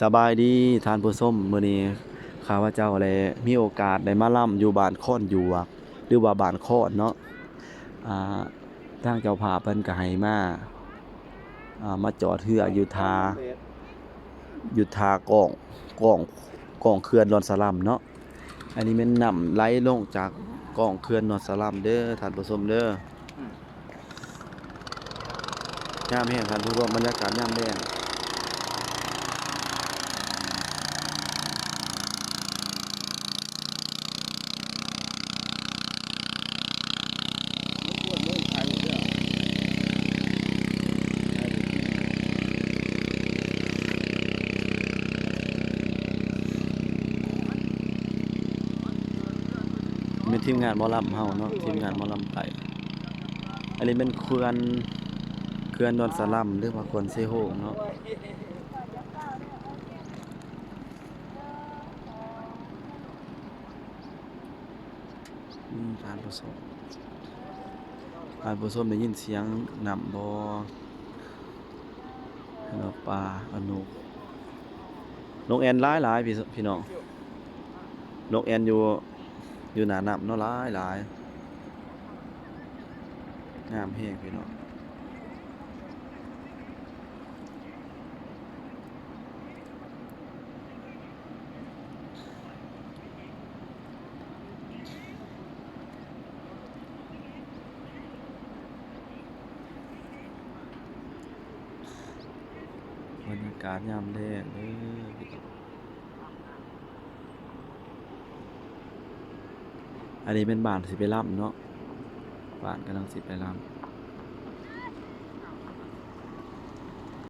สบายดีท่านผู้ชมมื้อนี้ข้าพเจ้าได้มีโอกาสได้มาล่ำอยู่บ้านโคนหยวกหรือว่าบ้านโคนเนาะอ่าทางเจ้าภาพเพิ่นก็ให้มาจอดเรืออยู่ท่ากองเขื่อนดอนสะลัมเนาะอันนี้แม่นน้ำไหลลงจากกองเขื่อนดอนสะลัมเด้อท่านผู้ชมเด้อยามแห้งท่านผู้ชมบรรยากาศยามแล้ง เป็นทีมงานหมอลำเฮาเนาะทีมงานหมอลำไต่อันนี้เป็นเขื่อนดอนสะลัมหรือว่าเขื่อนเซโฮงเนาะท่านผู้ชมได้ยินเสียงน้ำบ่ให้เราปลาอนุนกแอ่นหลายๆพี่น้องนกแอ่นอยู่หน้าน้ำเนาะหลายงามแฮงพี่น้องบรรยากาศยามแลงเด้อพี่น้องอันนี้เป็นบ้านสิไปรำเนาะบ้านกำลังสิไปรำ